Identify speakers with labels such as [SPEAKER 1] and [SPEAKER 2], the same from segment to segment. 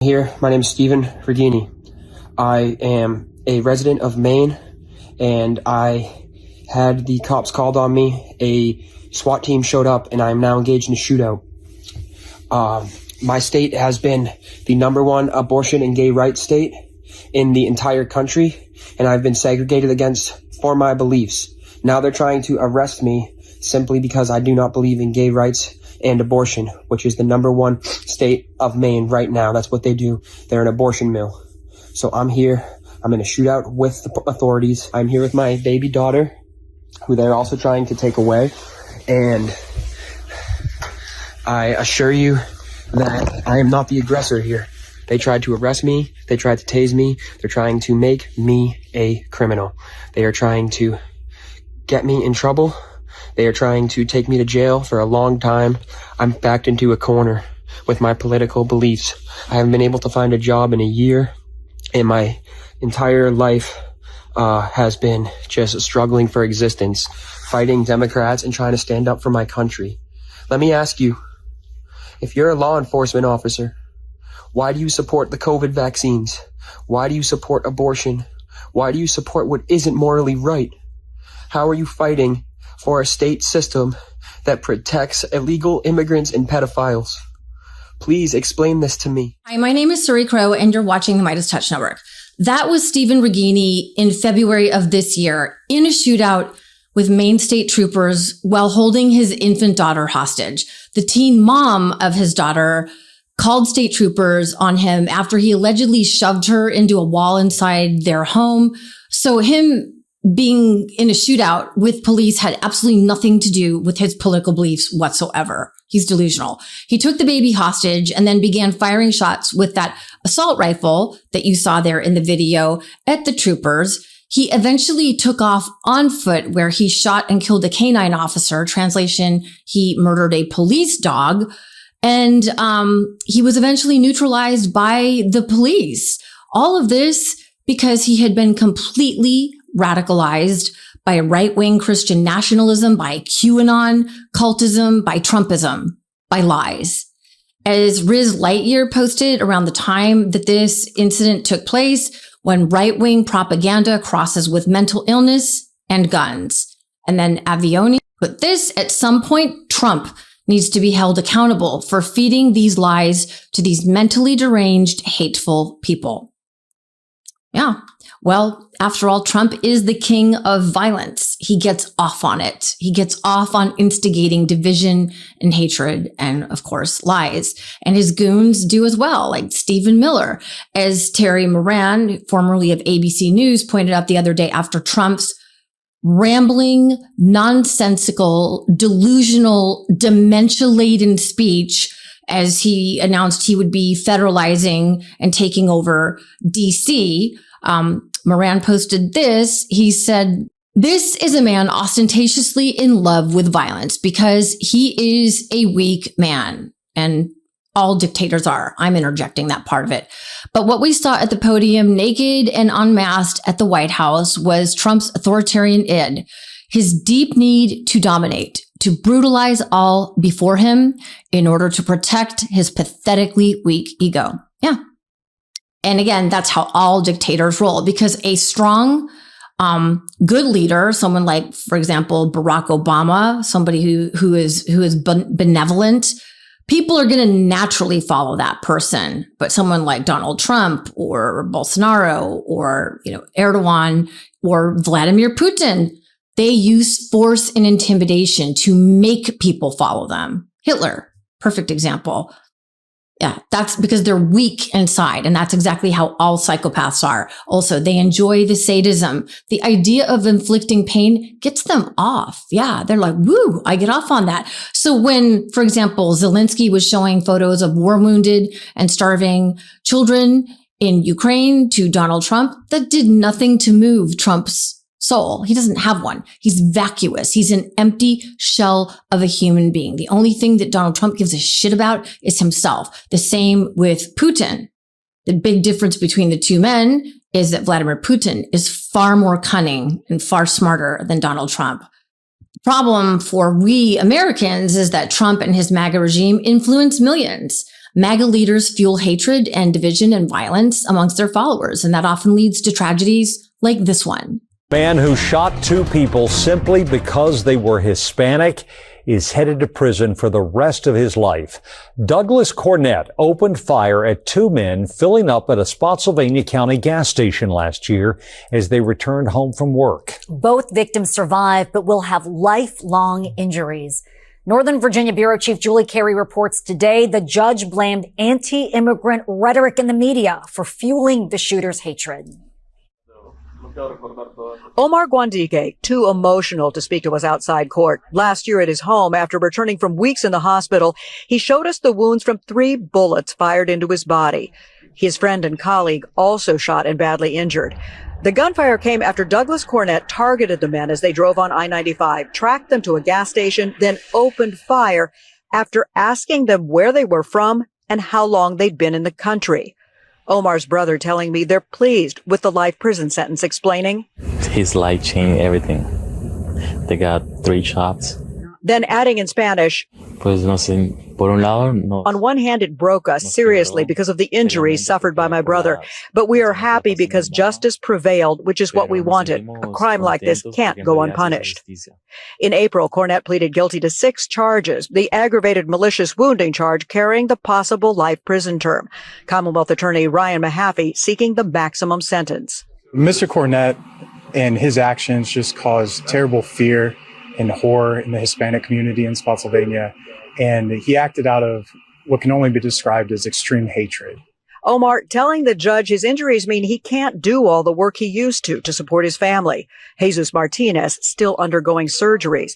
[SPEAKER 1] Here, my name is Stephen Regini. I am a resident of Maine, and I had the cops called on me. A SWAT team showed up, and I am now engaged in a shootout. My state has been the #1 abortion and gay rights state in the entire country, and I've been segregated against for my beliefs. Now they're trying to arrest me simply because I do not believe in gay rights and abortion, which is the #1 state of Maine right now. That's what they do. They're an abortion mill. So I'm here. I'm in a shootout with the authorities. I'm here with my baby daughter, who they're also trying to take away. And I assure you that I am not the aggressor here. They tried to arrest me. They tried to tase me. They're trying to make me a criminal. They are trying to get me in trouble. They are trying to take me to jail for a long time. I'm backed into a corner with my political beliefs. I haven't been able to find a job in a year, and my entire life has been just struggling for existence, fighting Democrats and trying to stand up for my country. Let me ask you, if you're a law enforcement officer, why do you support the COVID vaccines? Why do you support abortion? Why do you support what isn't morally right? How are you fighting for a state system that protects illegal immigrants and pedophiles? Please explain this to me.
[SPEAKER 2] Hi, my name is Suri Crowe, and you're watching the MeidasTouch Network. That was Stephen Regini in February of this year in a shootout with Maine state troopers while holding his infant daughter hostage. The teen mom of his daughter called state troopers on him after he allegedly shoved her into a wall inside their home. So him being in a shootout with police had absolutely nothing to do with his political beliefs whatsoever. He's delusional. He took the baby hostage and then began firing shots with that assault rifle that you saw there in the video at the troopers. He eventually took off on foot, where he shot and killed a canine officer. Translation, he murdered a police dog. And he was eventually neutralized by the police. All of this because he had been completely radicalized by right-wing Christian nationalism, by QAnon cultism, by Trumpism, by lies. As Riz Lightyear posted around the time that this incident took place, when right-wing propaganda crosses with mental illness and guns. And then Avioni put this: at some point, Trump needs to be held accountable for feeding these lies to these mentally deranged, hateful people. Yeah. Well, after all, Trump is the king of violence. He gets off on it. He gets off on instigating division and hatred and, of course, lies. And his goons do as well, like Stephen Miller. As Terry Moran, formerly of ABC News, pointed out the other day after Trump's rambling, nonsensical, delusional, dementia-laden speech as he announced he would be federalizing and taking over DC, Moran posted this. He said, "This is a man ostentatiously in love with violence because he is a weak man." And all dictators are. I'm interjecting that part of it. But what we saw at the podium, naked and unmasked at the White House, was Trump's authoritarian id, his deep need to dominate, to brutalize all before him in order to protect his pathetically weak ego. Yeah. And again, that's how all dictators roll, because a strong, good leader, someone like, for example, Barack Obama, somebody who is benevolent, people are going to naturally follow that person. But someone like Donald Trump or Bolsonaro or, Erdogan or Vladimir Putin, they use force and intimidation to make people follow them. Hitler, perfect example. Yeah, that's because they're weak inside. And that's exactly how all psychopaths are. Also, they enjoy the sadism. The idea of inflicting pain gets them off. Yeah, they're like, woo, I get off on that. So when, for example, Zelensky was showing photos of war-wounded and starving children in Ukraine to Donald Trump, that did nothing to move Trump's soul. He doesn't have one. He's vacuous. He's an empty shell of a human being. The only thing that Donald Trump gives a shit about is himself. The same with Putin. The big difference between the two men is that Vladimir Putin is far more cunning and far smarter than Donald Trump. The problem for we Americans is that Trump and his MAGA regime influence millions. MAGA leaders fuel hatred and division and violence amongst their followers, and that often leads to tragedies like this one.
[SPEAKER 3] Man who shot two people simply because they were Hispanic is headed to prison for the rest of his life. Douglas Cornett opened fire at two men filling up at a Spotsylvania County gas station last year as they returned home from work.
[SPEAKER 4] Both victims survived, but will have lifelong injuries. Northern Virginia Bureau Chief Julie Carey reports today the judge blamed anti-immigrant rhetoric in the media for fueling the shooter's hatred.
[SPEAKER 5] Omar Guandique, too emotional to speak to us outside court. Last year at his home, after returning from weeks in the hospital, he showed us the wounds from 3 bullets fired into his body. His friend and colleague also shot and badly injured. The gunfire came after Douglas Cornett targeted the men as they drove on I-95, tracked them to a gas station, then opened fire after asking them where they were from and how long they'd been in the country. Omar's brother telling me they're pleased with the life prison sentence, explaining,
[SPEAKER 6] his life changed everything. They got 3 shots.
[SPEAKER 5] Then adding in Spanish,
[SPEAKER 6] Pues no sé, por un lado, no.
[SPEAKER 5] On one hand, it broke us seriously because of the injuries suffered by my brother. But we are happy because justice prevailed, which is what we wanted. A crime like this can't go unpunished. In April, Cornett pleaded guilty to 6 charges, the aggravated malicious wounding charge carrying the possible life prison term. Commonwealth Attorney Ryan Mahaffey seeking the maximum sentence.
[SPEAKER 7] Mr. Cornett and his actions just caused terrible fear and horror in the Hispanic community in Spotsylvania. And he acted out of what can only be described as extreme hatred.
[SPEAKER 5] Omar telling the judge his injuries mean he can't do all the work he used to support his family. Jesus Martinez still undergoing surgeries.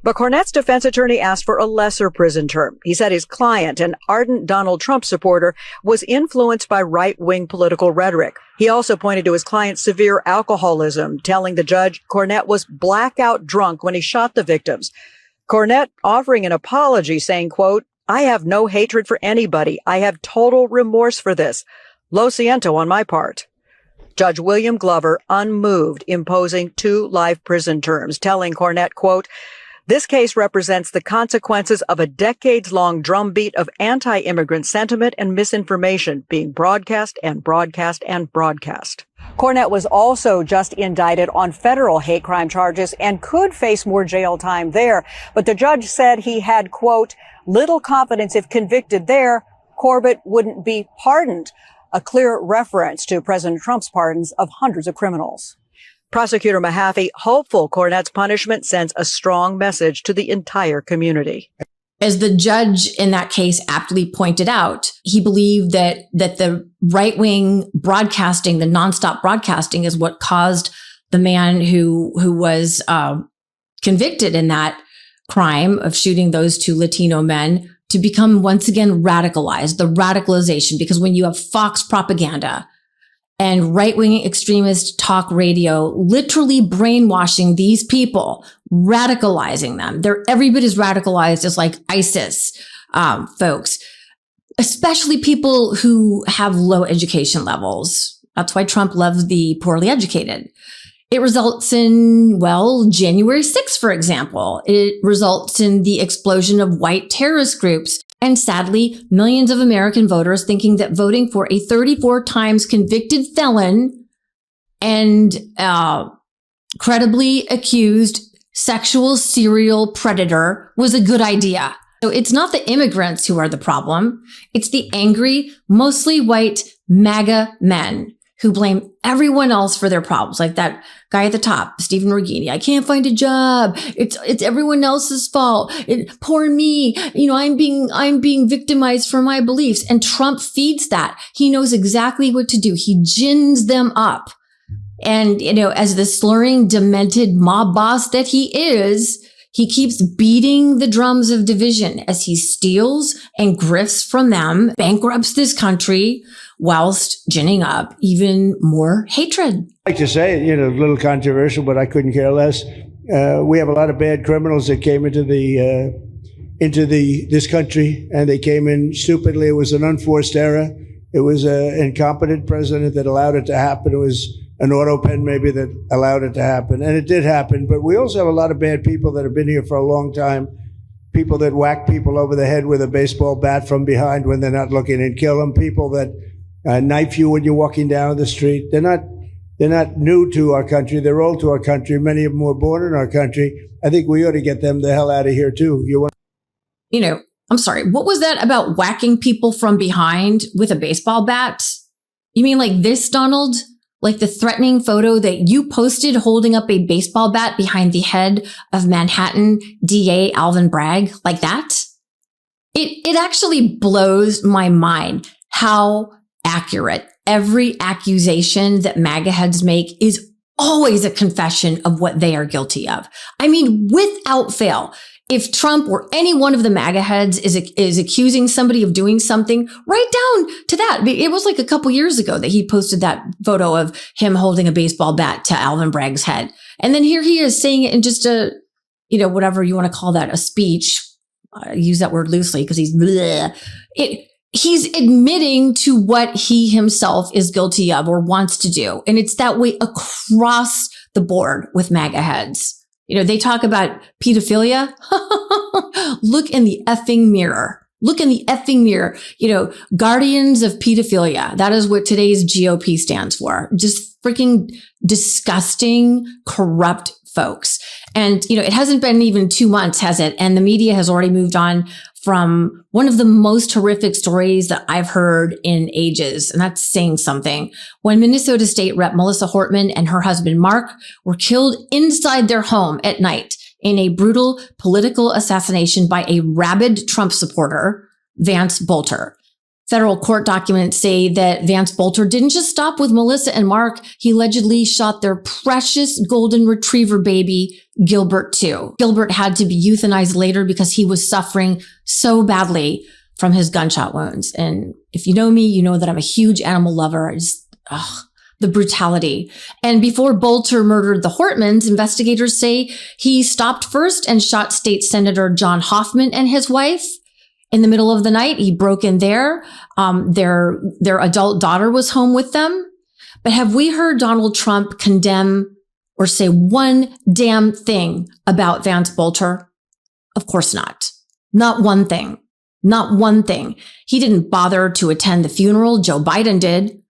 [SPEAKER 5] But Cornett's defense attorney asked for a lesser prison term. He said his client, an ardent Donald Trump supporter, was influenced by right-wing political rhetoric. He also pointed to his client's severe alcoholism, telling the judge Cornett was blackout drunk when he shot the victims. Cornett offering an apology, saying, quote, I have no hatred for anybody. I have total remorse for this. Lo siento on my part. Judge William Glover, unmoved, imposing 2 life prison terms, telling Cornett, quote, this case represents the consequences of a decades-long drumbeat of anti-immigrant sentiment and misinformation being broadcast and broadcast and broadcast. Cornett was also just indicted on federal hate crime charges and could face more jail time there. But the judge said he had, quote, little confidence if convicted there, Corbett wouldn't be pardoned, a clear reference to President Trump's pardons of hundreds of criminals. Prosecutor Mahaffey hopeful Cornett's punishment sends a strong message to the entire community.
[SPEAKER 2] As the judge in that case aptly pointed out, he believed that the right-wing broadcasting, the nonstop broadcasting, is what caused the man who was convicted in that crime of shooting those 2 Latino men to become once again radicalized, the radicalization, because when you have Fox propaganda and right-wing extremist talk radio literally brainwashing these people, radicalizing them. They're every bit as radicalized as like ISIS folks, especially people who have low education levels. That's why Trump loves the poorly educated. It results in, well, January 6th, for example. It results in the explosion of white terrorist groups. And sadly, millions of American voters thinking that voting for a 34 times convicted felon and credibly accused sexual serial predator was a good idea. So it's not the immigrants who are the problem. It's the angry, mostly white MAGA men who blame everyone else for their problems. Like that guy at the top, Stephen Regini. I can't find a job. It's everyone else's fault. Poor me. You know, I'm being victimized for my beliefs. And Trump feeds that. He knows exactly what to do. He gins them up. And, you know, as the slurring, demented mob boss that he is, he keeps beating the drums of division as he steals and grifts from them, bankrupts this country, whilst ginning up even more hatred.
[SPEAKER 8] I like to say, you know, a little controversial, but I couldn't care less. We have a lot of bad criminals that came into this country, and they came in stupidly. It was an unforced error. It was an incompetent president that allowed it to happen. It was an auto pen maybe that allowed it to happen, and it did happen. But we also have a lot of bad people that have been here for a long time, people that whack people over the head with a baseball bat from behind when they're not looking and kill them, people that knife you when you're walking down the street. They're not new to our country. They're old to our country. Many of them were born in our country. I think we ought to get them the hell out of here too.
[SPEAKER 2] I'm sorry. What was that about whacking people from behind with a baseball bat? You mean like this, Donald? Like the threatening photo that you posted holding up a baseball bat behind the head of Manhattan DA Alvin Bragg? Like that? It actually blows my mind how accurate every accusation that MAGA heads make is always a confession of what they are guilty of. I mean, without fail. If Trump or any one of the MAGA heads is accusing somebody of doing something, right down to that. It was like a couple years ago that he posted that photo of him holding a baseball bat to Alvin Bragg's head. And then here he is saying it in just a, whatever you want to call that, a speech. I use that word loosely because he's admitting to what he himself is guilty of or wants to do. And it's that way across the board with MAGA heads. They talk about pedophilia. Look in the effing mirror. Look in the effing mirror. Guardians of pedophilia. That is what today's GOP stands for. Just freaking disgusting, corrupt folks. And, it hasn't been even 2 months, has it? And the media has already moved on from one of the most horrific stories that I've heard in ages. And that's saying something. When Minnesota State Rep Melissa Hortman and her husband Mark were killed inside their home at night in a brutal political assassination by a rabid Trump supporter, Vance Bolter. Federal court documents say that Vance Bolter didn't just stop with Melissa and Mark. He allegedly shot their precious golden retriever baby, Gilbert, too. Gilbert had to be euthanized later because he was suffering so badly from his gunshot wounds. And if you know me, you know that I'm a huge animal lover. The brutality. And before Bolter murdered the Hortmans, investigators say he stopped first and shot State Senator John Hoffman and his wife. In the middle of the night, he broke in there. Their adult daughter was home with them. But have we heard Donald Trump condemn or say one damn thing about Vance Bolter? Of course not. Not one thing. Not one thing. He didn't bother to attend the funeral. Joe Biden did.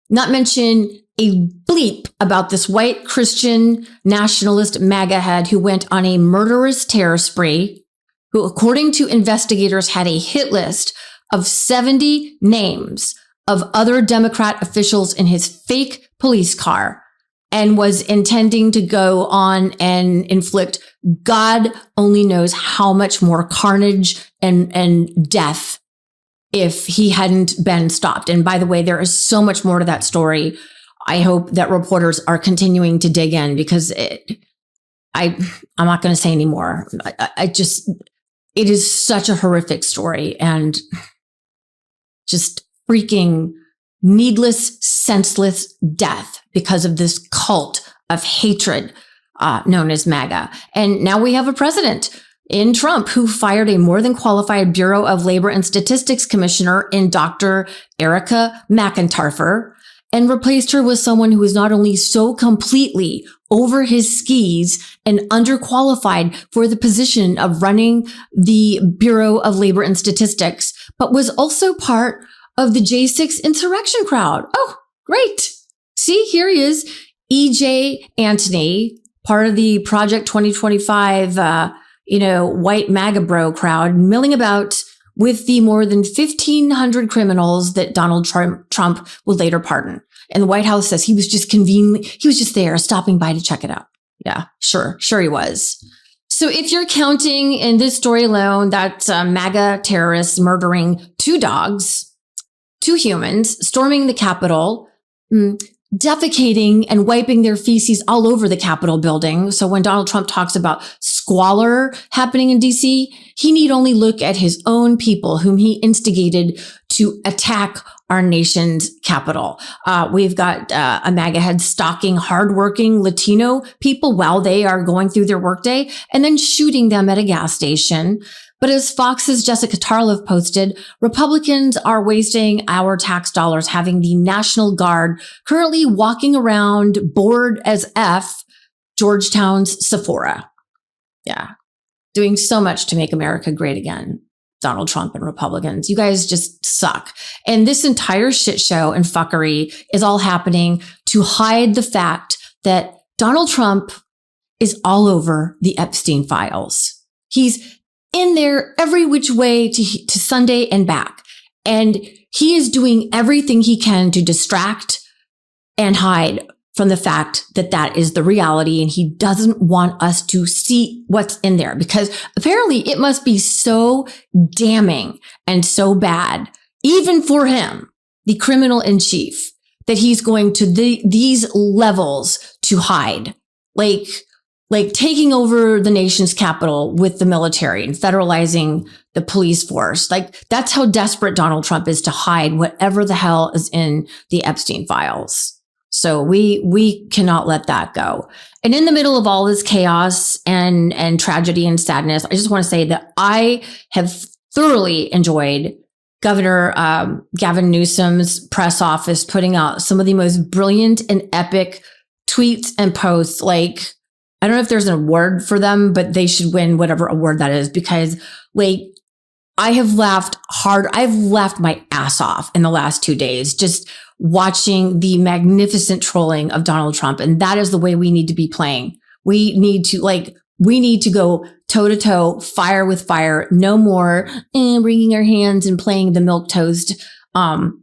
[SPEAKER 2] Not mention a bleep about this white Christian nationalist MAGA head who went on a murderous terror spree, who, according to investigators, had a hit list of 70 names of other Democrat officials in his fake police car and was intending to go on and inflict God only knows how much more carnage and death if he hadn't been stopped. And by the way, there is so much more to that story. I hope that reporters are continuing to dig in because I'm not going to say anymore. It is such a horrific story and just freaking needless, senseless death because of this cult of hatred known as MAGA. And now we have a president in Trump who fired a more than qualified Bureau of Labor and Statistics commissioner in Dr. Erica McIntyre and replaced her with someone who is not only so completely over his skis and underqualified for the position of running the Bureau of Labor and Statistics, but was also part of the J6 insurrection crowd. Oh, great. See, here he is, E.J. Antony, part of the Project 2025, white MAGA bro crowd, milling about with the more than 1,500 criminals that Donald Trump would later pardon. And the White House says he was just there stopping by to check it out. Yeah, sure he was. So if you're counting in this story alone, that's MAGA terrorists murdering 2 dogs, 2 humans, storming the Capitol, defecating and wiping their feces all over the Capitol building. So when Donald Trump talks about squalor happening in DC, he need only look at his own people whom he instigated to attack our nation's capital. We've got a MAGA head stalking hardworking Latino people while they are going through their workday and then shooting them at a gas station. But as Fox's Jessica Tarlov posted, Republicans are wasting our tax dollars having the National Guard currently walking around bored as F Georgetown's Sephora. Yeah. doing so much to make America great again. Donald Trump and Republicans. You guys just suck. And this entire shit show and fuckery is all happening to hide the fact that Donald Trump is all over the Epstein files. He's in there every which way to Sunday and back. And he is doing everything he can to distract and hide from the fact that that is the reality. And he doesn't want us to see what's in there, because apparently it must be so damning and so bad, even for him, the criminal in chief, that he's going to these levels to hide, like taking over the nation's capital with the military and federalizing the police force. Like, that's how desperate Donald Trump is to hide whatever the hell is in the Epstein files. So we cannot let that go. And in the middle of all this chaos and tragedy and sadness, I just want to say that I have thoroughly enjoyed Governor Gavin Newsom's press office putting out some of the most brilliant and epic tweets and posts. Like, I don't know if there's an award for them, but they should win whatever award that is, because I have laughed hard. I've laughed my ass off in the last 2 days, just watching the magnificent trolling of Donald Trump. And that is the way we need to be playing. We need to go toe to toe, fire with fire. No more wringing our hands and playing the milquetoast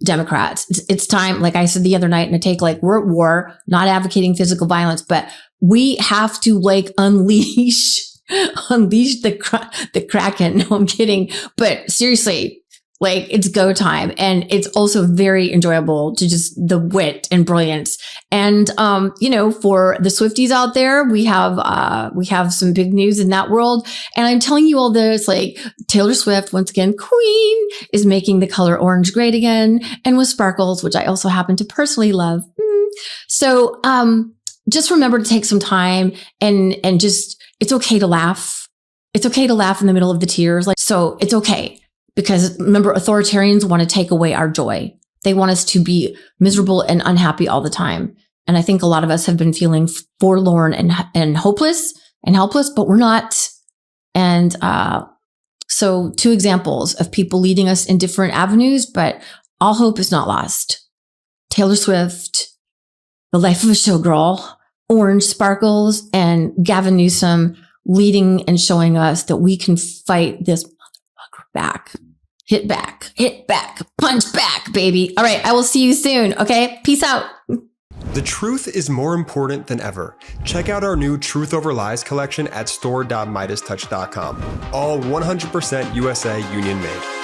[SPEAKER 2] Democrats. It's time, like I said the other night in a take, we're at war, not advocating physical violence, but we have to unleash the Kraken. No, I'm kidding. But seriously, it's go time. And it's also very enjoyable to just the wit and brilliance. And, for the Swifties out there, we have some big news in that world. And I'm telling you all this, Taylor Swift, once again, queen, is making the color orange great again. And with sparkles, which I also happen to personally love. So, just remember to take some time and just, it's okay to laugh. It's okay to laugh in the middle of the tears. So it's okay. Because remember, authoritarians want to take away our joy. They want us to be miserable and unhappy all the time. And I think a lot of us have been feeling forlorn and hopeless and helpless, but we're not. And so 2 examples of people leading us in different avenues, but all hope is not lost. Taylor Swift, The Life of a Showgirl, Orange Sparkles, and Gavin Newsom leading and showing us that we can fight this back. Hit back, punch back, baby. All right, I will see you soon, okay? Peace out.
[SPEAKER 1] The truth is more important than ever. Check out our new Truth Over Lies collection at store.MeidasTouch.com. All 100% USA union made.